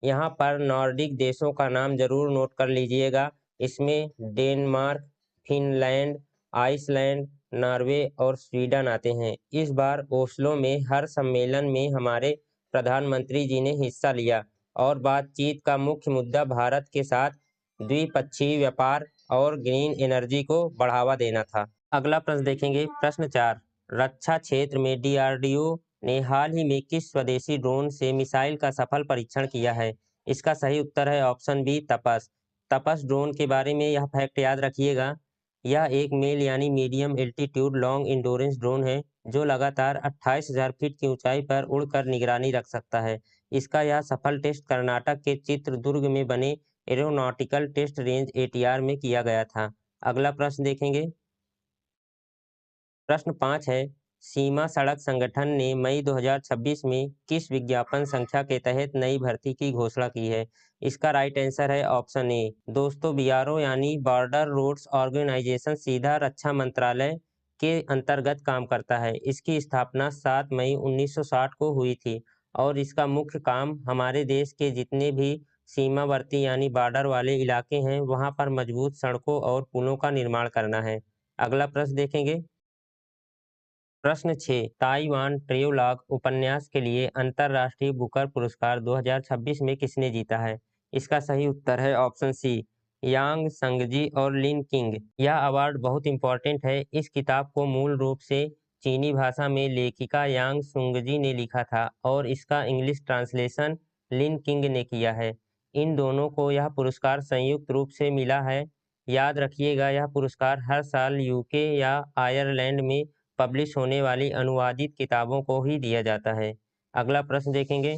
यहाँ पर नॉर्डिक देशों का नाम जरूर नोट कर लीजिएगा। इसमें डेनमार्क, फिनलैंड, आइसलैंड, नॉर्वे और स्वीडन आते हैं। इस बार ओस्लो में हर सम्मेलन में हमारे प्रधानमंत्री जी ने हिस्सा लिया और बातचीत का मुख्य मुद्दा भारत के साथ द्विपक्षीय व्यापार और ग्रीन एनर्जी को बढ़ावा देना था। अगला प्रश्न देखेंगे, प्रश्न 4, रक्षा क्षेत्र में डीआरडीओ ने हाल ही में किस स्वदेशी ड्रोन से मिसाइल का सफल परीक्षण किया है? इसका सही उत्तर है ऑप्शन बी तपस। तपस ड्रोन के बारे में यह फैक्ट याद रखिएगा। यह एक मेल यानी medium altitude long endurance drone है जो लगातार 28,000 फीट की ऊंचाई पर उड़कर निगरानी रख सकता है। इसका यह सफल टेस्ट कर्नाटक के चित्रदुर्ग में बने एरोनॉटिकल टेस्ट रेंज एटीआर में किया गया था। अगला प्रश्न देखेंगे। प्रश्न 5 है, सीमा सड़क संगठन ने मई 2026 में किस विज्ञापन संख्या के तहत नई भर्ती की घोषणा की है? इसका राइट आंसर है ऑप्शन ए। दोस्तों, बीआरओ यानी बॉर्डर रोड्स ऑर्गेनाइजेशन सीधा रक्षा मंत्रालय के अंतर्गत काम करता है। इसकी स्थापना 7 मई 1960 को हुई थी और इसका मुख्य काम हमारे देश के जितने भी सीमावर्ती यानी बॉर्डर वाले इलाके हैं वहां पर मजबूत सड़कों और पुलों का निर्माण करना है। अगला प्रश्न देखेंगे। प्रश्न 6, ताइवान ट्रेवलॉग उपन्यास के लिए अंतर्राष्ट्रीय बुकर पुरस्कार 2026 में किसने जीता है? इसका सही उत्तर है ऑप्शन सी, यांग संगजी और लिन किंग। यह अवार्ड बहुत इंपॉर्टेंट है। इस किताब को मूल रूप से चीनी भाषा में लेखिका यांग सुंगजी ने लिखा था और इसका इंग्लिश ट्रांसलेशन लिन किंग ने किया है। इन दोनों को यह पुरस्कार संयुक्त रूप से मिला है। याद रखिएगा, यह पुरस्कार हर साल यूके या आयरलैंड में पब्लिश होने वाली अनुवादित किताबों को ही दिया जाता है। अगला प्रश्न देखेंगे।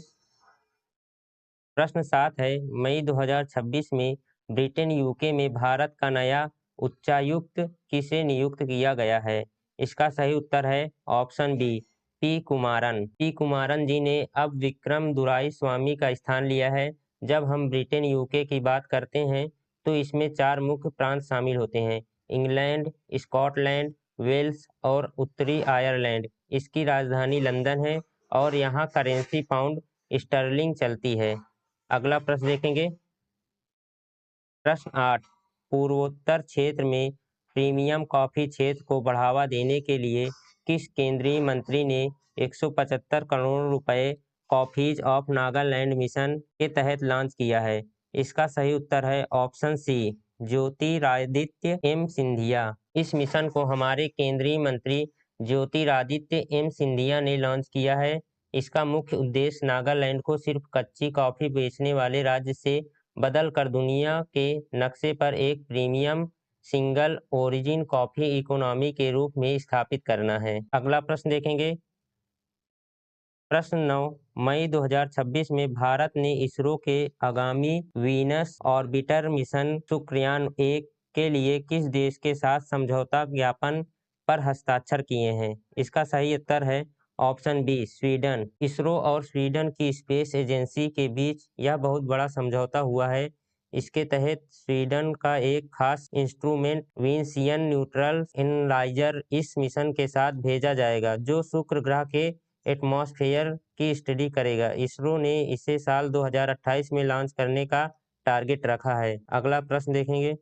प्रश्न 7 है, मई 2026 में ब्रिटेन यूके में भारत का नया उच्चायुक्त किसे नियुक्त किया गया है? इसका सही उत्तर है option B, P Kumaran. P Kumaran ji ने अब विक्रम दुराई स्वामी का स्थान लिया है। जब हम ब्रिटेन यूके की बात करते हैं तो इसमें 4 मुख्य प्रांत शामिल होते हैं, इंग्लैंड, स्कॉटलैंड, वेल्स और उत्तरी आयरलैंड। इसकी राजधानी लंदन है और यहाँ करेंसी पाउंड स्टर्लिंग चलती है। अगला प्रश्न देखेंगे। प्रश्न 8, पूर्वोत्तर क्षेत्र में प्रीमियम कॉफी क्षेत्र को बढ़ावा देने के लिए किस केंद्रीय मंत्री ने 175 करोड़ रुपए कॉफीज ऑफ नागालैंड मिशन के तहत लॉन्च किया है? इसका सही उत्तर है option C, Jyotiraditya M Scindia. इस मिशन को हमारे केंद्रीय मंत्री ज्योतिरादित्य एम सिंधिया ने लॉन्च किया है। इसका मुख्य उद्देश्य नागालैंड को सिर्फ कच्ची कॉफी बेचने वाले राज्य से बदलकर दुनिया के नक्शे पर एक premium single origin coffee economy के रूप में स्थापित करना है। अगला प्रश्न देखेंगे। प्रश्न 9, मई 2026 में भारत ने इसरो के आगामी वीनस ऑर्बिटर मिशन शुक्रयान 1 के लिए किस देश के साथ समझौता ज्ञापन पर हस्ताक्षर किए हैं? इसका सही उत्तर है ऑप्शन बी, स्वीडन। इसरो और स्वीडन की स्पेस एजेंसी के बीच यह बहुत बड़ा समझौता हुआ है। इसके तहत स्वीडन का एक खास इंस्ट्रूमेंट विनसियन न्यूट्रल एनालाइजर इस मिशन के साथ भेजा जाएगा जो शुक्र ग्रह के एटमॉस्फेयर की स्टडी करेगा। इसरो ने इसे साल 2028 में लॉन्च करने का टारगेट रखा है। अगला प्रश्न देखेंगे।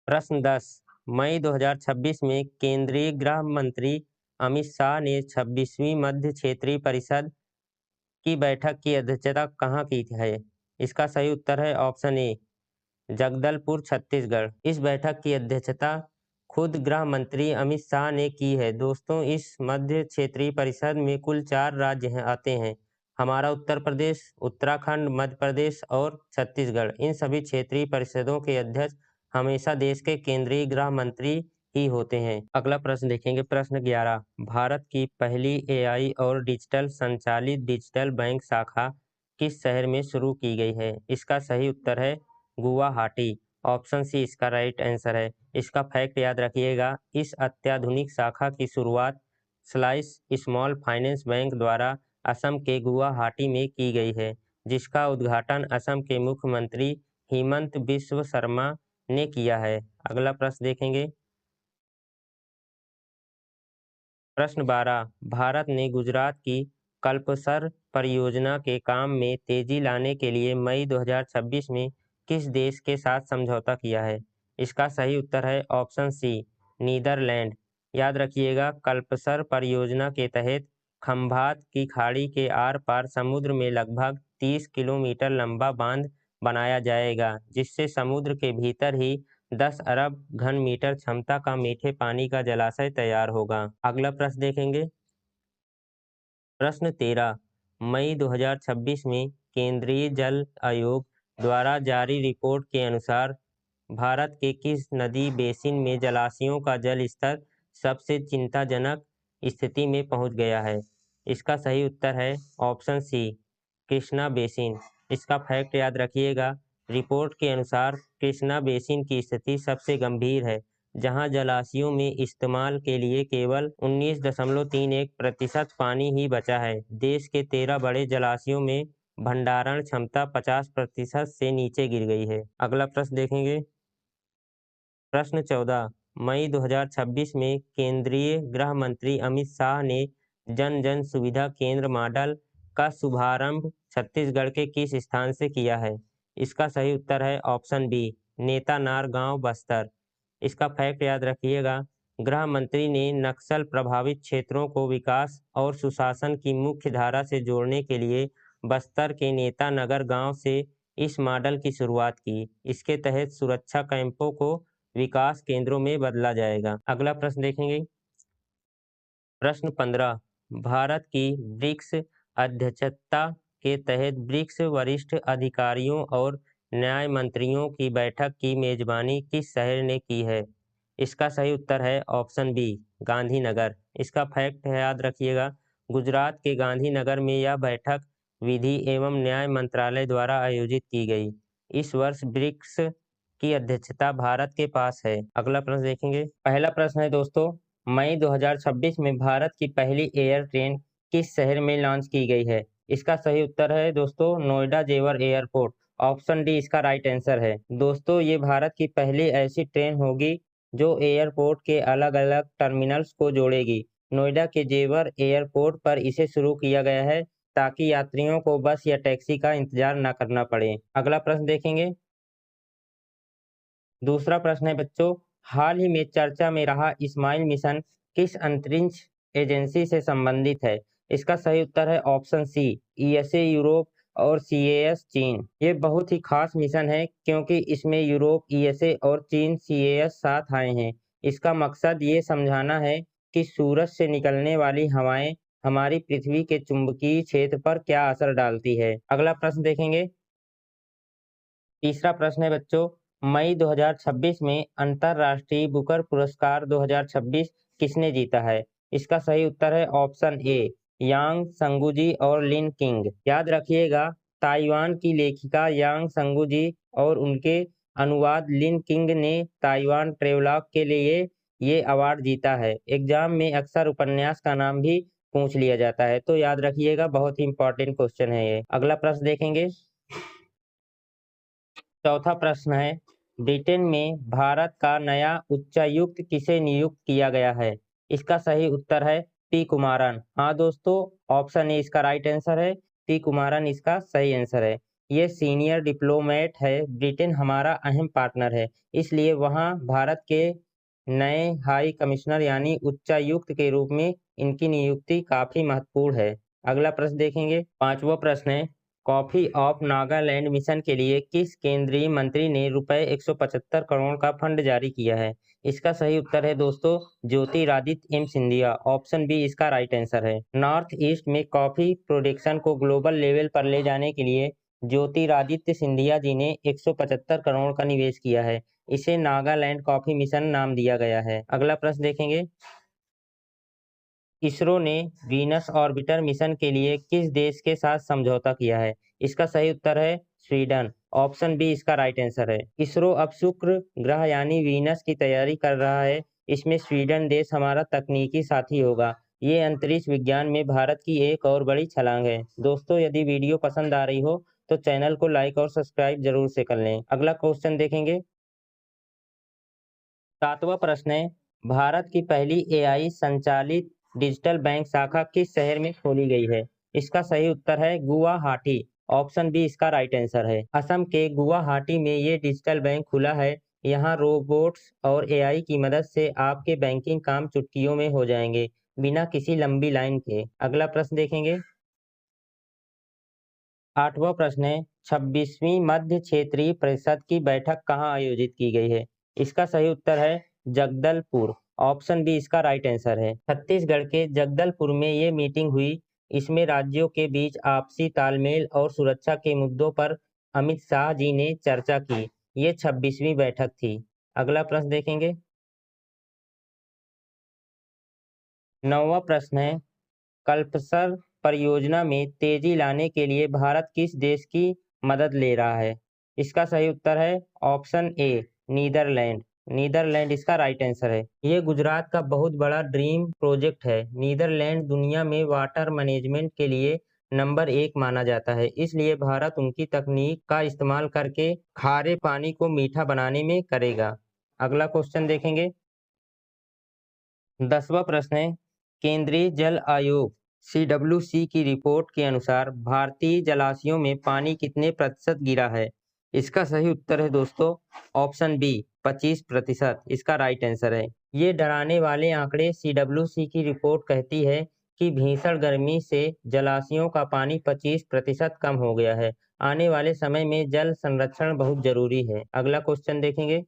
प्रश्न 10, मई 2026 में केंद्रीय गृह मंत्री अमित शाह ने 26वीं मध्य क्षेत्रीय परिषद की बैठक की अध्यक्षता कहाँ की है? इसका सही उत्तर है ऑप्शन ए, जगदलपुर, छत्तीसगढ़। इस बैठक की अध्यक्षता खुद गृह मंत्री अमित शाह ने की है। दोस्तों, इस मध्य क्षेत्रीय परिषद में कुल 4 राज्य आते हैं, हमारा उत्तर प्रदेश, उत्तराखंड, मध्य प्रदेश और छत्तीसगढ़। इन सभी क्षेत्रीय परिषदों के अध्यक्ष हमेशा देश के केंद्रीय गृह मंत्री ही होते हैं। अगला प्रश्न देखेंगे। प्रश्न 11, भारत की पहली एआई और डिजिटल संचालित डिजिटल बैंक शाखा किस शहर में शुरू की गई है? इसका सही उत्तर है गुवाहाटी। ऑप्शन सी इसका राइट आंसर है। इसका फैक्ट याद रखिएगा, इस अत्याधुनिक शाखा की शुरुआत स्लाइस स्मॉल फाइनेंस बैंक द्वारा असम के गुवाहाटी में की गई है, जिसका उद्घाटन असम के मुख्यमंत्री हिमंत बिस्व शर्मा ने किया है। अगला प्रश्न देखेंगे। प्रश्न 12, भारत ने गुजरात की कल्पसर परियोजना के काम में तेजी लाने के लिए मई 2026 में किस देश के साथ समझौता किया है? इसका सही उत्तर है ऑप्शन सी, नीदरलैंड। याद रखिएगा, कल्पसर परियोजना के तहत खंभात की खाड़ी के आर पार समुद्र में लगभग 30 किलोमीटर लंबा बांध बनाया जाएगा, जिससे समुद्र के भीतर ही 10 अरब घन मीटर क्षमता का मीठे पानी का जलाशय तैयार होगा। अगला प्रश्न देखेंगे। प्रश्न 13 मई 2026 में केंद्रीय जल आयोग द्वारा जारी रिपोर्ट के अनुसार भारत के किस नदी बेसिन में जलाशयों का जल स्तर सबसे चिंताजनक स्थिति में पहुंच गया है? इसका सही उत्तर है ऑप्शन सी, कृष्णा बेसिन। इसका फैक्ट याद रखिएगा। रिपोर्ट के अनुसार कृष्णा बेसिन की स्थिति सबसे गंभीर है, जहां जलाशयों में इस्तेमाल के लिए केवल 19.31% पानी ही बचा है। देश के 13 बड़े जलाशयों में भंडारण क्षमता 50% से नीचे गिर गई है। अगला प्रश्न देखेंगे। प्रश्न 14 मई 2026 में केंद्रीय गृह मंत्री अमित शाह ने जन जन सुविधा केंद्र मॉडल का शुभारंभ छत्तीसगढ़ के किस स्थान से किया है? इसका सही उत्तर है ऑप्शन बी, नेतानार गांव, बस्तर। इसका फैक्ट याद रखिएगा। गृह मंत्री ने नक्सल प्रभावित क्षेत्रों को विकास और सुशासन की मुख्य धारा से जोड़ने के लिए बस्तर के नेतानगर गांव से इस मॉडल की शुरुआत की। इसके तहत सुरक्षा कैंपों को विकास केंद्रों में बदला जाएगा। अगला प्रश्न देखेंगे। प्रश्न 15 भारत की ब्रिक्स अध्यक्षता के तहत ब्रिक्स वरिष्ठ अधिकारियों और न्याय मंत्रियों की बैठक की मेजबानी किस शहर ने की है? इसका सही उत्तर है ऑप्शन बी, गांधीनगर। इसका फैक्ट है याद रखिएगा। गुजरात के गांधीनगर में यह बैठक विधि एवं न्याय मंत्रालय द्वारा आयोजित की गई। इस वर्ष ब्रिक्स की अध्यक्षता भारत के पास है। अगला प्रश्न देखेंगे। पहला प्रश्न है दोस्तों, मई 2026 में भारत की पहली एयर ट्रेन किस शहर में लॉन्च की गई है? इसका सही उत्तर है दोस्तों नोएडा जेवर एयरपोर्ट। ऑप्शन डी इसका राइट आंसर है। दोस्तों ये भारत की पहली ऐसी ट्रेन होगी जो एयरपोर्ट के अलग अलग टर्मिनल्स को जोड़ेगी। नोएडा के जेवर एयरपोर्ट पर इसे शुरू किया गया है ताकि यात्रियों को बस या टैक्सी का इंतजार न करना पड़े। अगला प्रश्न देखेंगे। दूसरा प्रश्न है बच्चों, हाल ही में चर्चा में रहा इस्माइल मिशन किस अंतरिक्ष एजेंसी से संबंधित है? इसका सही उत्तर है ऑप्शन सी, ईएसए यूरोप और सीएएस चीन। ये बहुत ही खास मिशन है क्योंकि इसमें यूरोप, ईएसए और चीन सीएएस साथ आए हैं। इसका मकसद ये समझाना है कि सूरज से निकलने वाली हवाएं हमारी पृथ्वी के चुंबकीय क्षेत्र पर क्या असर डालती है। अगला प्रश्न देखेंगे। तीसरा प्रश्न है बच्चों, मई 2026 में अंतर्राष्ट्रीय बुकर पुरस्कार 2026 किसने जीता है? इसका सही उत्तर है ऑप्शन ए, यांग संगुजी और लिन किंग। याद रखिएगा, ताइवान की लेखिका यांग संगुजी और उनके अनुवाद लिन किंग ने ताइवान ट्रेवलॉग के लिए ये अवार्ड जीता है। एग्जाम में अक्सर उपन्यास का नाम भी पूछ लिया जाता है, तो याद रखिएगा, बहुत ही इंपॉर्टेंट क्वेश्चन है ये। अगला प्रश्न देखेंगे। चौथा प्रश्न है, ब्रिटेन में भारत का नया उच्चायुक्त किसे नियुक्त किया गया है? इसका सही उत्तर है पी कुमारन। हाँ दोस्तों, ऑप्शन ए इसका राइट आंसर है। पी कुमारन इसका सही आंसर है। ये सीनियर डिप्लोमेट है। ब्रिटेन हमारा अहम पार्टनर है, इसलिए वहाँ भारत के नए हाई कमिश्नर यानी उच्चायुक्त के रूप में इनकी नियुक्ति काफी महत्वपूर्ण है। अगला प्रश्न देखेंगे। पांचवा प्रश्न है, कॉफी ऑफ नागालैंड मिशन के लिए किस केंद्रीय मंत्री ने रुपए 175 करोड़ का फंड जारी किया है? इसका सही उत्तर है दोस्तों Jyotiraditya M Scindia. Option B इसका राइट आंसर है। नॉर्थ ईस्ट में कॉफी प्रोडक्शन को ग्लोबल लेवल पर ले जाने के लिए ज्योतिरादित्य सिंधिया जी ने 175 करोड़ का निवेश किया है। इसे नागालैंड कॉफी मिशन नाम दिया गया है। अगला प्रश्न देखेंगे। इसरो ने वीनस ऑर्बिटर मिशन के लिए किस देश के साथ समझौता किया है? इसका सही उत्तर है स्वीडन। ऑप्शन बी इसका राइट आंसर है। इसरो अब शुक्र ग्रह यानी वीनस की तैयारी कर रहा है। इसमें स्वीडन देश हमारा तकनीकी साथी होगा। ये अंतरिक्ष विज्ञान में भारत की एक और बड़ी छलांग है। दोस्तों यदि वीडियो पसंद आ रही हो तो चैनल को लाइक और सब्सक्राइब जरूर से कर लें। अगला क्वेश्चन देखेंगे। सातवां प्रश्न है, भारत की पहली एआई संचालित डिजिटल बैंक शाखा किस शहर में खोली गई है? इसका सही उत्तर है गुवाहाटी। ऑप्शन बी इसका राइट आंसर है। असम के गुवाहाटी में ये डिजिटल बैंक खुला है। यहाँ रोबोट्स और एआई की मदद से आपके बैंकिंग काम चुटकियों में हो जाएंगे, बिना किसी लंबी लाइन के। अगला प्रश्न देखेंगे। आठवां प्रश्न है, 26वीं मध्य क्षेत्रीय परिषद की बैठक कहाँ आयोजित की गई है? इसका सही उत्तर है जगदलपुर। ऑप्शन बी इसका राइट आंसर है। छत्तीसगढ़ के जगदलपुर में ये मीटिंग हुई। इसमें राज्यों के बीच आपसी तालमेल और सुरक्षा के मुद्दों पर अमित शाह जी ने चर्चा की। ये 26वीं बैठक थी। अगला प्रश्न देखेंगे। 9वां प्रश्न है, कल्पसर परियोजना में तेजी लाने के लिए भारत किस देश की मदद ले रहा है? इसका सही उत्तर है ऑप्शन ए नीदरलैंड। नीदरलैंड इसका राइट आंसर है। ये गुजरात का बहुत बड़ा ड्रीम प्रोजेक्ट है। नीदरलैंड दुनिया में वाटर मैनेजमेंट के लिए नंबर 1 माना जाता है, इसलिए भारत उनकी तकनीक का इस्तेमाल करके खारे पानी को मीठा बनाने में करेगा। अगला क्वेश्चन देखेंगे। 10वां प्रश्न है, केंद्रीय जल आयोग CWC की रिपोर्ट के अनुसार भारतीय जलाशयों में पानी कितने प्रतिशत गिरा है? इसका सही उत्तर है दोस्तों ऑप्शन बी 25%। इसका राइट आंसर है। ये डराने वाले आंकड़े CWC की रिपोर्ट कहती है कि भीषण गर्मी से जलाशयों का पानी 25% कम हो गया है। आने वाले समय में जल संरक्षण बहुत जरूरी है। अगला क्वेश्चन देखेंगे।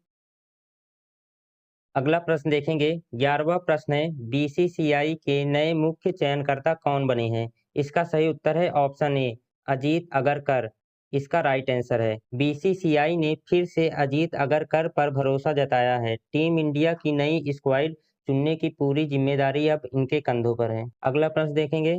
अगला प्रश्न देखेंगे। 11वां प्रश्न है, BCCI के नए मुख्य चयनकर्ता कौन बने हैं? इसका सही उत्तर है ऑप्शन ए अजीत अगरकर। इसका राइट आंसर है। BCCI ने फिर से अजीत अगरकर पर भरोसा जताया है। टीम इंडिया की नई स्क्वाड चुनने की पूरी जिम्मेदारी अब इनके कंधों पर है। अगला प्रश्न देखेंगे।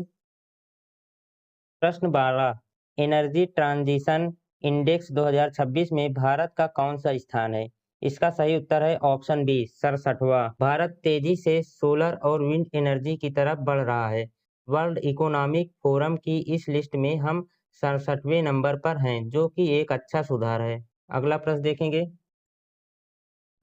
प्रश्न 12, एनर्जी ट्रांजिशन इंडेक्स 2026 में भारत का कौन सा स्थान है? इसका सही उत्तर है ऑप्शन बी 67वां। भारत तेजी से सोलर और विंड एनर्जी की तरफ बढ़ रहा है। वर्ल्ड इकोनॉमिक फोरम की इस लिस्ट में हम 67वें नंबर पर हैं, जो कि एक अच्छा सुधार है। अगला प्रश्न देखेंगे।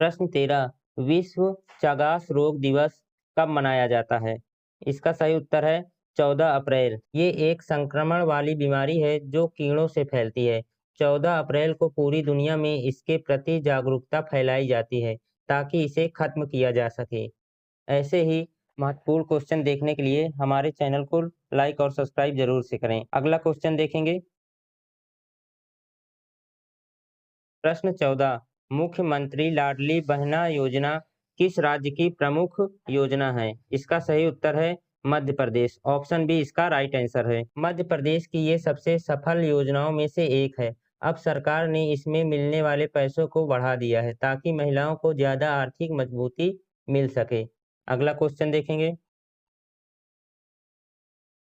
प्रश्न 13, विश्व चागास रोग दिवस कब मनाया जाता है? इसका सही उत्तर है 14 अप्रैल। ये एक संक्रमण वाली बीमारी है जो कीड़ों से फैलती है। 14 अप्रैल को पूरी दुनिया में इसके प्रति जागरूकता फैलाई जाती है ताकि इसे खत्म किया जा सके। ऐसे ही महत्वपूर्ण क्वेश्चन देखने के लिए हमारे चैनल को लाइक और सब्सक्राइब जरूर से करें। अगला क्वेश्चन देखेंगे। प्रश्न 14, मुख्यमंत्री लाडली बहना योजना किस राज्य की प्रमुख योजना है? इसका सही उत्तर है मध्य प्रदेश। ऑप्शन बी इसका राइट आंसर है। मध्य प्रदेश की ये सबसे सफल योजनाओं में से एक है। अब सरकार ने इसमें मिलने वाले पैसों को बढ़ा दिया है ताकि महिलाओं को ज्यादा आर्थिक मजबूती मिल सके। अगला क्वेश्चन देखेंगे।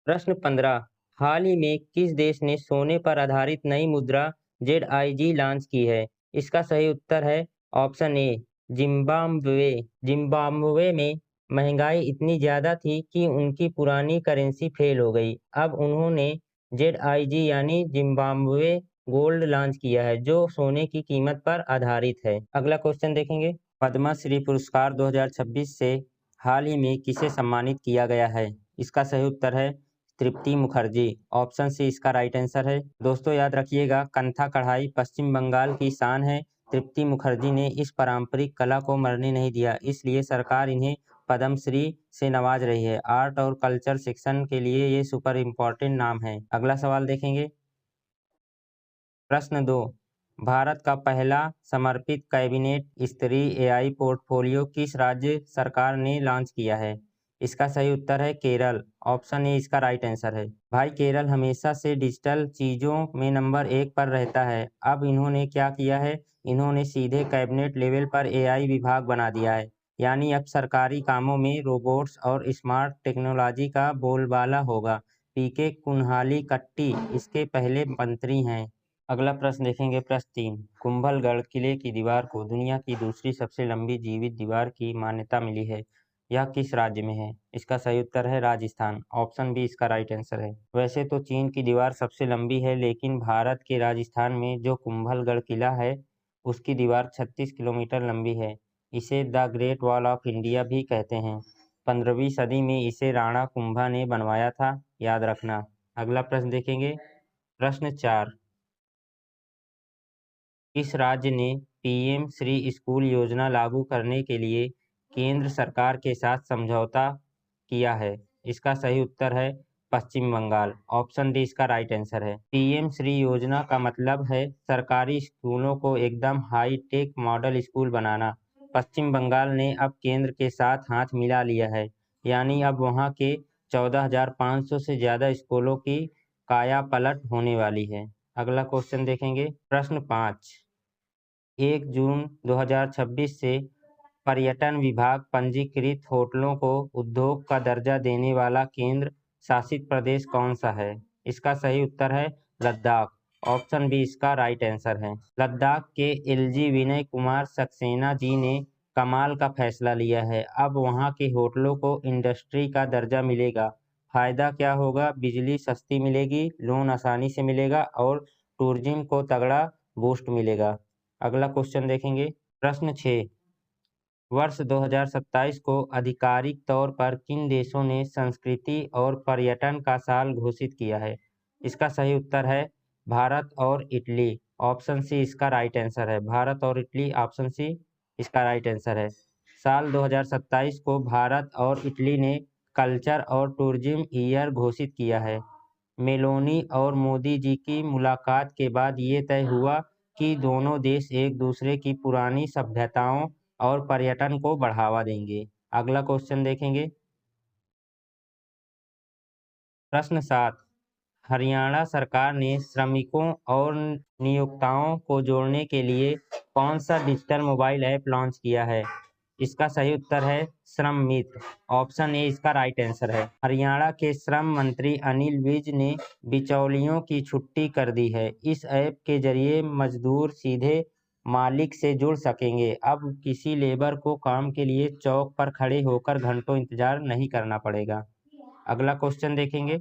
प्रश्न 15, हाल ही में किस देश ने सोने पर आधारित नई मुद्रा ZIG लॉन्च की है? इसका सही उत्तर है ऑप्शन ए जिम्बाब्वे। जिम्बाब्वे में महंगाई इतनी ज्यादा थी कि उनकी पुरानी करेंसी फेल हो गई। अब उन्होंने ZIG यानी जिम्बाब्वे गोल्ड लॉन्च किया है, जो सोने की कीमत पर आधारित है। अगला क्वेश्चन देखेंगे। पद्मश्री पुरस्कार 2026 से हाल ही में किसे सम्मानित किया गया है? इसका सही उत्तर है तृप्ति मुखर्जी। ऑप्शन सी इसका राइट आंसर है। दोस्तों याद रखिएगा, कंथा कढ़ाई पश्चिम बंगाल की शान है। तृप्ति मुखर्जी ने इस पारंपरिक कला को मरने नहीं दिया, इसलिए सरकार इन्हें पद्मश्री से नवाज रही है। आर्ट और कल्चर सेक्शन के लिए ये सुपर इम्पोर्टेंट नाम है। अगला सवाल देखेंगे। प्रश्न 2, भारत का पहला समर्पित कैबिनेट स्तरीय AI पोर्टफोलियो किस राज्य सरकार ने लॉन्च किया है? इसका सही उत्तर है केरल। ऑप्शन ए इसका राइट आंसर है। भाई केरल हमेशा से डिजिटल चीजों में नंबर 1 पर रहता है। अब इन्होंने क्या किया है, इन्होंने सीधे कैबिनेट लेवल पर AI विभाग बना दिया है। यानी अब सरकारी कामों में रोबोट्स और स्मार्ट टेक्नोलॉजी का बोलबाला होगा। PK कुन्हाली इसके पहले मंत्री हैं। अगला प्रश्न देखेंगे। प्रश्न 3, कुंभलगढ़ किले की दीवार को दुनिया की दूसरी सबसे लंबी जीवित दीवार की मान्यता मिली है। यह किस राज्य में है? इसका सही उत्तर है राजस्थान। ऑप्शन बी इसका राइट आंसर है। वैसे तो चीन की दीवार सबसे लंबी है, लेकिन भारत के राजस्थान में जो कुंभलगढ़ किला है उसकी दीवार 36 किलोमीटर लंबी है। इसे the great wall of India भी कहते हैं। 15वीं सदी में इसे राणा कुंभा ने बनवाया था, याद रखना। अगला प्रश्न देखेंगे। प्रश्न 4, किस राज्य ने PM श्री स्कूल योजना लागू करने के लिए केंद्र सरकार के साथ समझौता किया है? इसका सही उत्तर है पश्चिम बंगाल। ऑप्शन डी इसका राइट आंसर है। PM श्री योजना का मतलब है सरकारी स्कूलों को एकदम हाई टेक मॉडल स्कूल बनाना। पश्चिम बंगाल ने अब केंद्र के साथ हाथ मिला लिया है, यानी अब वहां के 14,500 से ज़्यादा स्कूलों की काया पलट होने वाली है। अगला क्वेश्चन देखेंगे। प्रश्न 5, 1 जून 2026 से पर्यटन विभाग पंजीकृत होटलों को उद्योग का दर्जा देने वाला केंद्र शासित प्रदेश कौन सा है? इसका सही उत्तर है लद्दाख। ऑप्शन बी इसका राइट आंसर है। लद्दाख के एलजी विनय कुमार सक्सेना जी ने कमाल का फैसला लिया है। अब वहां के होटलों को इंडस्ट्री का दर्जा मिलेगा। फायदा क्या होगा? बिजली सस्ती मिलेगी, लोन आसानी से मिलेगा और टूरिज्म को तगड़ा बूस्ट मिलेगा। अगला क्वेश्चन देखेंगे। प्रश्न 6, वर्ष 2027 को आधिकारिक तौर पर किन देशों ने संस्कृति और पर्यटन का साल घोषित किया है? इसका सही उत्तर है भारत और इटली। ऑप्शन सी इसका राइट आंसर है। भारत और इटली, ऑप्शन सी इसका राइट आंसर है। साल 2027 को भारत और इटली ने कल्चर और टूरिज्म ईयर घोषित किया है। मेलोनी और मोदी जी की मुलाकात के बाद ये तय हुआ कि दोनों देश एक दूसरे की पुरानी सभ्यताओं और पर्यटन को बढ़ावा देंगे। अगला क्वेश्चन देखेंगे। प्रश्न 7, हरियाणा सरकार ने श्रमिकों और नियोक्ताओं को जोड़ने के लिए कौन सा डिजिटल मोबाइल ऐप लॉन्च किया है? इसका सही उत्तर है श्रम मित्र। ऑप्शन ए इसका राइट आंसर है। हरियाणा के श्रम मंत्री अनिल विज ने बिचौलियों की छुट्टी कर दी है। इस ऐप के जरिए मजदूर सीधे मालिक से जुड़ सकेंगे। अब किसी लेबर को काम के लिए चौक पर खड़े होकर घंटों इंतजार नहीं करना पड़ेगा। अगला क्वेश्चन देखेंगे।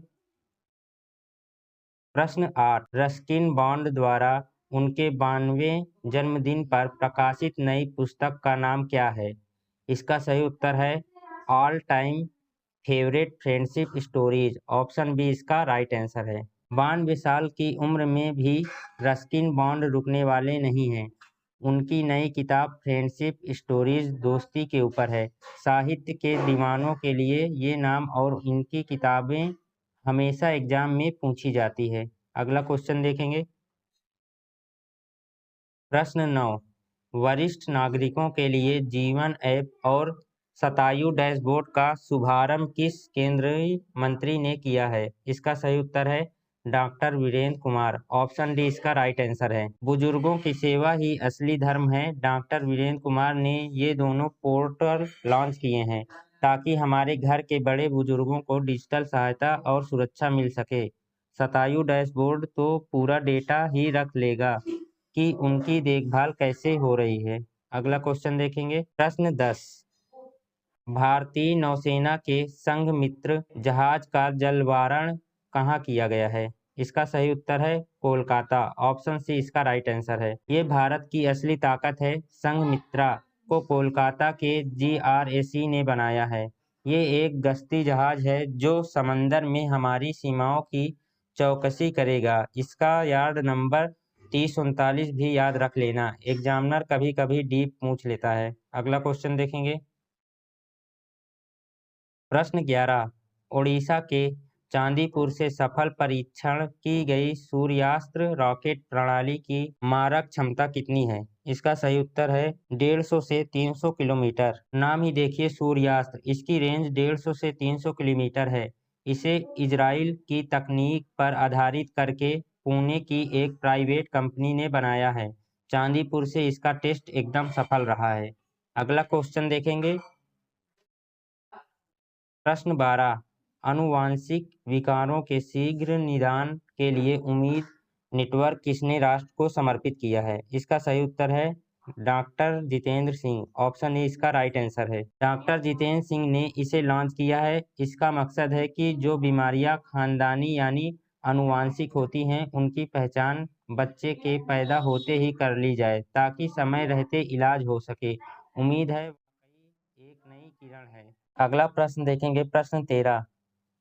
प्रश्न 8, रस्किन बॉन्ड द्वारा उनके 92वें जन्मदिन पर प्रकाशित नई पुस्तक का नाम क्या है? इसका सही उत्तर है all time favourite friendship stories. Option B इसका राइट आंसर है। 92 साल की उम्र में भी रस्किन बॉन्ड रुकने वाले नहीं हैं। उनकी नई किताब फ्रेंडशिप स्टोरीज दोस्ती के ऊपर है। साहित्य के दीवानों के लिए ये नाम और इनकी किताबें हमेशा एग्जाम में पूछी जाती है। अगला क्वेश्चन देखेंगे। प्रश्न 9, वरिष्ठ नागरिकों के लिए जीवन ऐप और शतायु डैशबोर्ड का शुभारंभ किस केंद्रीय मंत्री ने किया है? इसका सही उत्तर है doctor Virendra Kumar. Option D इसका राइट आंसर है। बुजुर्गों की सेवा ही असली धर्म है। डॉक्टर वीरेंद्र कुमार ने ये दोनों पोर्टल लॉन्च किए हैं ताकि हमारे घर के बड़े बुजुर्गों को डिजिटल सहायता और सुरक्षा मिल सके। शतायु डैशबोर्ड तो पूरा डेटा ही रख लेगा कि उनकी देखभाल कैसे हो रही है। अगला क्वेश्चन देखेंगे। प्रश्न 10, भारतीय नौसेना के संघमित्र जहाज का जलवारण कहाँ किया गया है? इसका सही उत्तर है कोलकाता। ऑप्शन सी इसका राइट आंसर है। ये भारत की असली ताकत है। संघमित्रा को कोलकाता के GRAC ने बनाया है। ये एक गश्ती जहाज है जो समंदर में हमारी सीमाओं की चौकसी करेगा। इसका यार्ड नंबर 3039 भी याद रख लेना। एग्जामिनर कभी कभी डीप पूछ लेता है। अगला क्वेश्चन देखेंगे। प्रश्न 11, ओडिशा के चांदीपुर से सफल परीक्षण की गई सूर्यास्त्र रॉकेट प्रणाली की मारक क्षमता कितनी है? इसका सही उत्तर है 150 से 300 किलोमीटर। नाम ही देखिए सूर्यास्त्र, इसकी रेंज 150 से 300 किलोमीटर है। इसे इजराइल की तकनीक पर आधारित करके पुणे की एक प्राइवेट कंपनी ने बनाया है। चांदीपुर से इसका टेस्ट एकदम सफल रहा है। अगला क्वेश्चन देखेंगे। प्रश्न 12, आनुवांशिक विकारों के शीघ्र निदान के लिए उम्मीद नेटवर्क किसने राष्ट्र को समर्पित किया है? इसका सही उत्तर है doctor Jitendra Singh. Option A इसका राइट आंसर है। डॉक्टर जितेंद्र सिंह ने इसे लॉन्च किया है। इसका मकसद है कि जो बीमारियां खानदानी यानी आनुवांशिक होती हैं उनकी पहचान बच्चे के पैदा होते ही कर ली जाए ताकि समय रहते इलाज हो सके। उम्मीद है एक नई किरण है। अगला प्रश्न देखेंगे। प्रश्न 13,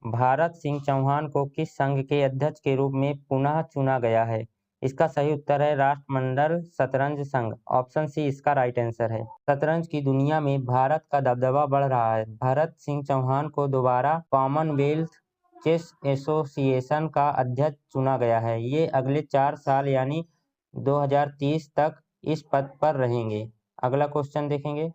भारत सिंह चौहान को किस संघ के अध्यक्ष के रूप में पुनः चुना गया है? इसका सही उत्तर है राष्ट्रमंडल शतरंज संघ। ऑप्शन सी इसका राइट आंसर है। शतरंज की दुनिया में भारत का दबदबा बढ़ रहा है। भरत सिंह चौहान को दोबारा कॉमनवेल्थ चेस एसोसिएशन का अध्यक्ष चुना गया है। ये अगले 4 साल यानी 2030 तक इस पद पर रहेंगे। अगला क्वेश्चन देखेंगे।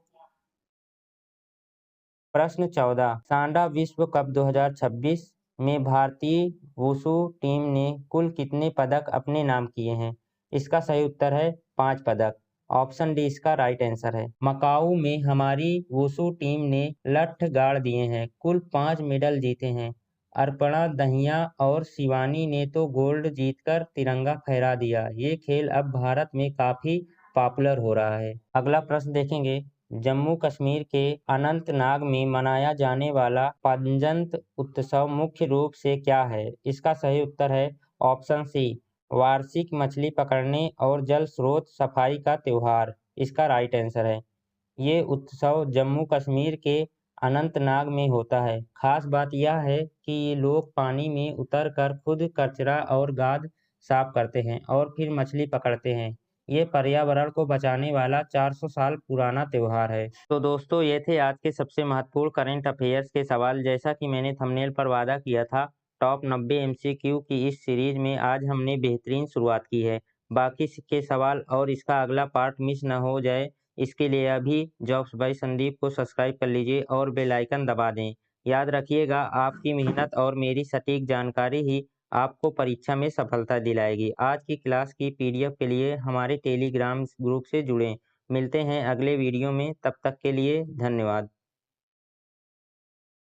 प्रश्न 14, सांडा विश्व कप 2026 में भारतीय वुशु टीम ने कुल कितने पदक अपने नाम किए हैं? इसका सही उत्तर है 5 पदक। ऑप्शन डी इसका राइट आंसर है। मकाऊ में हमारी वुशु टीम ने लठ गाड़ दिए हैं, कुल 5 मेडल जीते हैं। अर्पणा दहिया और शिवानी ने तो गोल्ड जीतकर तिरंगा फहरा दिया। ये खेल अब भारत में काफी पॉपुलर हो रहा है। अगला प्रश्न देखेंगे, जम्मू कश्मीर के अनंतनाग में मनाया जाने वाला पंजंत उत्सव मुख्य रूप से क्या है? इसका सही उत्तर है ऑप्शन सी, वार्षिक मछली पकड़ने और जल स्रोत सफाई का त्योहार। इसका राइट आंसर है। ये उत्सव जम्मू कश्मीर के अनंतनाग में होता है। खास बात यह है कि ये लोग पानी में उतरकर खुद कचरा और गाद साफ करते हैं और फिर मछली पकड़ते हैं। ये पर्यावरण को बचाने वाला 400 साल पुराना त्योहार है। तो दोस्तों, ये थे आज के सबसे महत्वपूर्ण करंट अफेयर्स के सवाल। जैसा कि मैंने थंबनेल पर वादा किया था, टॉप 90 एमसीक्यू की इस सीरीज में आज हमने बेहतरीन शुरुआत की है। बाकी के सवाल और इसका अगला पार्ट मिस न हो जाए, इसके लिए अभी जॉब्स बाय संदीप को सब्सक्राइब कर लीजिए और बेल आइकन दबा दें। याद रखिएगा, आपकी मेहनत और मेरी सटीक जानकारी ही आपको परीक्षा में सफलता दिलाएगी। आज की क्लास की पीडीएफ के लिए हमारे टेलीग्राम ग्रुप से जुड़ें। मिलते हैं अगले वीडियो में, तब तक के लिए धन्यवाद।